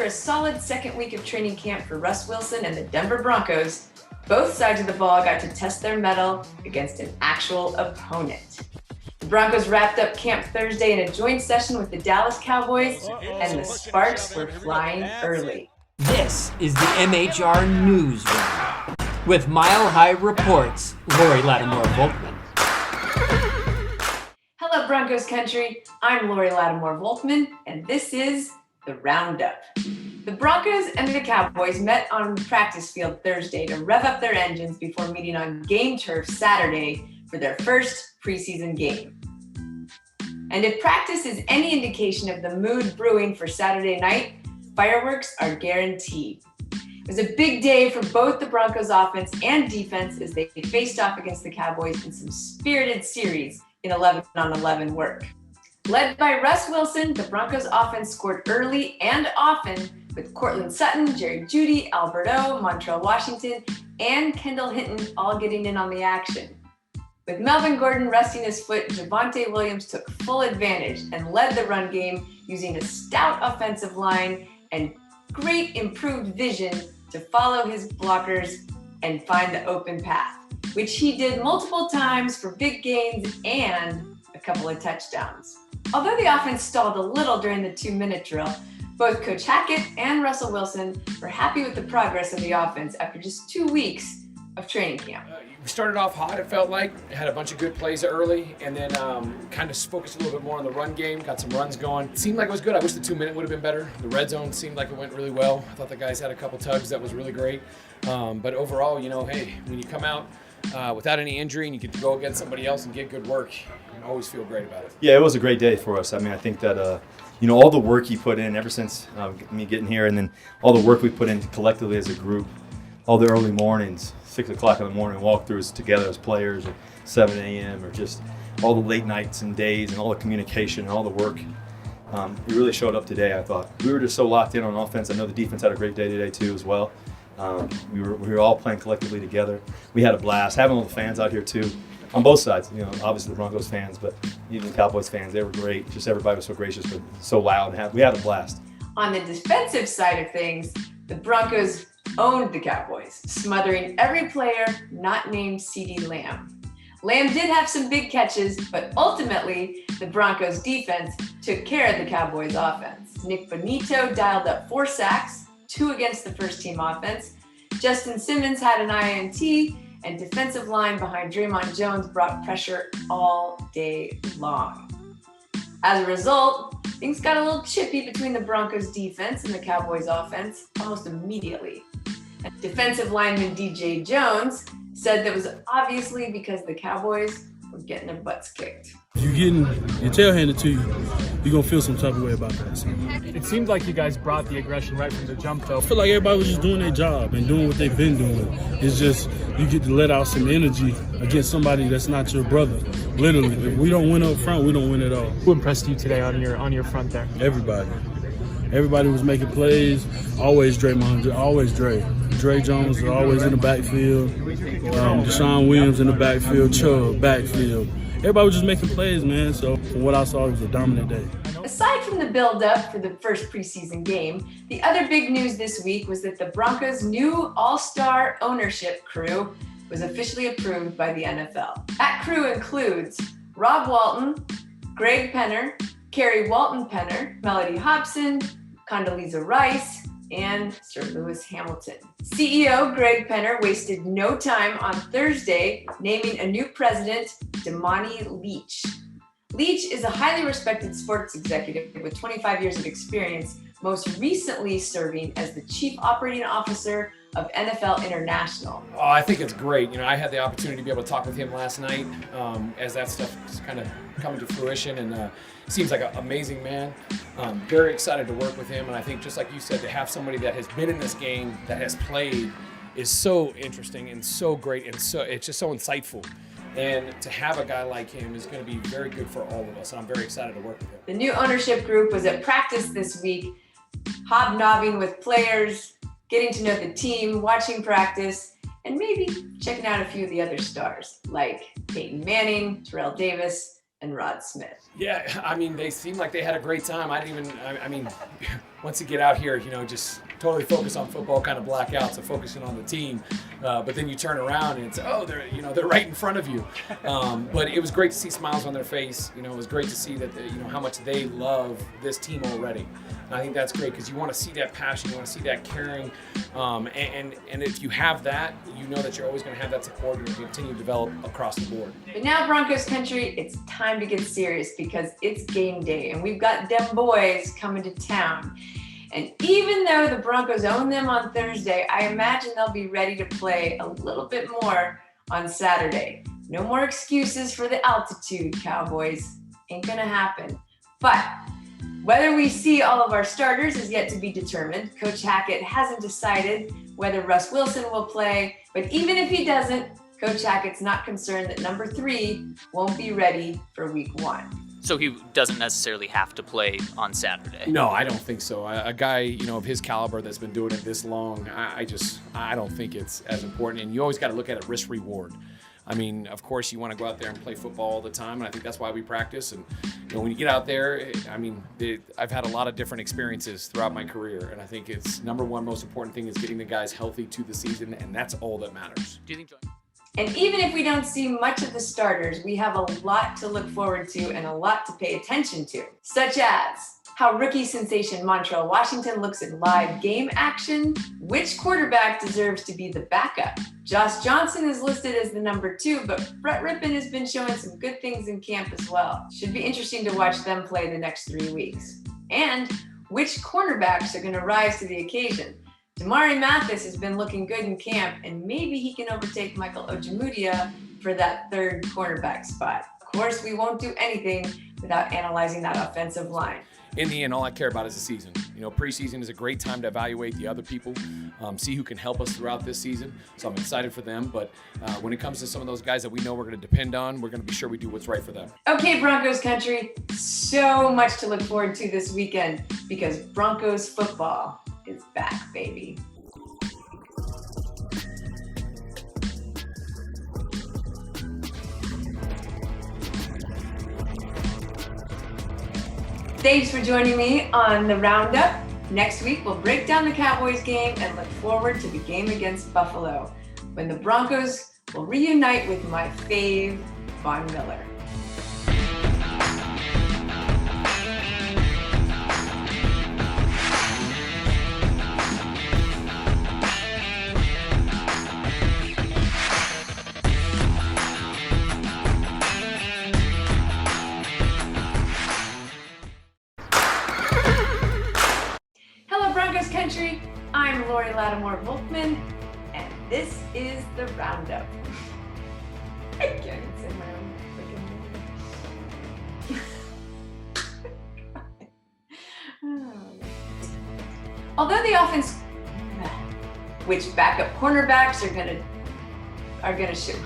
After a solid second week of training camp for Russ Wilson and the Denver Broncos, both sides of the ball got to test their mettle against an actual opponent. The Broncos wrapped up camp Thursday in a joint session with the Dallas Cowboys, and the sparks were flying early. This is the MHR News Round with Mile High Reports, Lori Lattimore-Volkman. Hello, Broncos country. I'm Lori Lattimore-Volkman, and this is the Roundup. The Broncos and the Cowboys met on the practice field Thursday to rev up their engines before meeting on game turf Saturday for their first preseason game. And if practice is any indication of the mood brewing for Saturday night, fireworks are guaranteed. It was a big day for both the Broncos offense and defense as they faced off against the Cowboys in some spirited series in 11-on-11 work. Led by Russ Wilson, the Broncos offense scored early and often with Courtland Sutton, Jerry Jeudy, Alberto, Montrell Washington, and Kendall Hinton all getting in on the action. With Melvin Gordon resting his foot, Javonte Williams took full advantage and led the run game using a stout offensive line and great improved vision to follow his blockers and find the open path, which he did multiple times for big gains and a couple of touchdowns. Although the offense stalled a little during the 2-minute drill, both Coach Hackett and Russell Wilson were happy with the progress of the offense after just 2 weeks of training camp. We started off hot, it felt like. Had a bunch of good plays early, and then kind of focused a little bit more on the run game, got some runs going. It seemed like it was good. I wish the 2-minute would have been better. The red zone seemed like it went really well. I thought the guys had a couple tugs that was really great. But overall, hey, when you come out without any injury and you get to go against somebody else and get good work, you always feel great about it. Yeah, it was a great day for us. I mean, I think that, all the work he put in ever since me getting here, and then all the work we put in collectively as a group, all the early mornings, 6 o'clock in the morning walkthroughs together as players, or 7 a.m., or just all the late nights and days and all the communication and all the work. It really showed up today, I thought. We were just so locked in on offense. I know the defense had a great day today, too, as well. We were all playing collectively together. We had a blast. Having all the fans out here, too, on both sides. Obviously the Broncos fans, but even the Cowboys fans, they were great. Just everybody was so gracious, but so loud. We had a blast. On the defensive side of things, the Broncos owned the Cowboys, smothering every player not named CeeDee Lamb. Lamb did have some big catches, but ultimately, the Broncos defense took care of the Cowboys offense. Nick Bonito dialed up 4 sacks, 2 against the first-team offense. Justin Simmons had an INT, and defensive line behind Draymond Jones brought pressure all day long. As a result, things got a little chippy between the Broncos defense and the Cowboys offense almost immediately. Defensive lineman DJ Jones said that was obviously because the Cowboys were getting their butts kicked. If you're getting your tail handed to you, you're going to feel some type of way about that. So. It seemed like you guys brought the aggression right from the jump, though. I feel like everybody was just doing their job and doing what they've been doing. It's just you get to let out some energy against somebody that's not your brother. Literally, if we don't win up front, we don't win at all. Who impressed you today on your front there? Everybody. Everybody was making plays. Always Draymond, always Dre. Dre Jones was always in the backfield. Deshaun Williams in the backfield. Chubb, backfield. Everybody was just making plays, man. So from what I saw, it was a dominant day. Aside from the build-up for the first preseason game, the other big news this week was that the Broncos' new all-star ownership crew was officially approved by the NFL. That crew includes Rob Walton, Greg Penner, Kerry Walton Penner, Melody Hobson, Condoleezza Rice, and Sir Lewis Hamilton. CEO Greg Penner wasted no time on Thursday naming a new president, Damani Leach. Leach is a highly respected sports executive with 25 years of experience, most recently serving as the Chief Operating Officer of NFL International. Oh, I think it's great. I had the opportunity to be able to talk with him last night as that stuff is kind of coming to fruition, and seems like an amazing man. Very excited to work with him, and I think just like you said, to have somebody that has been in this game, that has played, is so interesting and so great, and so it's just so insightful. And to have a guy like him is going to be very good for all of us, and I'm very excited to work with him. The new ownership group was at practice this week, hobnobbing with players, getting to know the team, watching practice, and maybe checking out a few of the other stars, like Peyton Manning, Terrell Davis, and Rod Smith. Yeah, I mean, they seemed like they had a great time. I mean, once you get out here, just totally focus on football, kind of black out, so focusing on the team. But then you turn around and it's, they're right in front of you. But it was great to see smiles on their face. It was great to see that, how much they love this team already. And I think that's great because you want to see that passion, you want to see that caring. And if you have that, you know that you're always going to have that support and you'll continue to develop across the board. But now, Broncos country, it's time to get serious because it's game day and we've got Dem Boyz coming to town. And even though the Broncos own them on Thursday, I imagine they'll be ready to play a little bit more on Saturday. No more excuses for the altitude, Cowboys. Ain't gonna happen. But whether we see all of our starters is yet to be determined. Coach Hackett hasn't decided whether Russ Wilson will play, but even if he doesn't, Coach Hackett's not concerned that number 3 won't be ready for week 1. So he doesn't necessarily have to play on Saturday? No, I don't think so. A guy, of his caliber that's been doing it this long, I don't think it's as important. And you always got to look at it risk-reward. I mean, of course, you want to go out there and play football all the time, and I think that's why we practice. And when you get out there, I've had a lot of different experiences throughout my career, and I think it's number one most important thing is getting the guys healthy to the season, and that's all that matters. Do you think? And even if we don't see much of the starters, we have a lot to look forward to and a lot to pay attention to, such as how rookie sensation Montrell Washington looks at live game action, which quarterback deserves to be the backup. Josh Johnson is listed as the number 2, but Brett Rippon has been showing some good things in camp as well. Should be interesting to watch them play the next 3 weeks. And which cornerbacks are going to rise to the occasion. Damari Mathis has been looking good in camp, and maybe he can overtake Michael Ojemudia for that 3rd cornerback spot. Of course, we won't do anything without analyzing that offensive line. In the end, all I care about is the season. Preseason is a great time to evaluate the other people, see who can help us throughout this season. So I'm excited for them. But when it comes to some of those guys that we know we're going to depend on, we're going to be sure we do what's right for them. Okay, Broncos country, so much to look forward to this weekend because Broncos football is back, baby. Thanks for joining me on the Roundup. Next week, we'll break down the Cowboys game and look forward to the game against Buffalo, when the Broncos will reunite with my fave, Von Miller. Country, I'm Lori Lattimore-Volkman, and this is the Roundup. I can't even say my own freaking name. Although the offense, which backup cornerbacks are gonna shoot.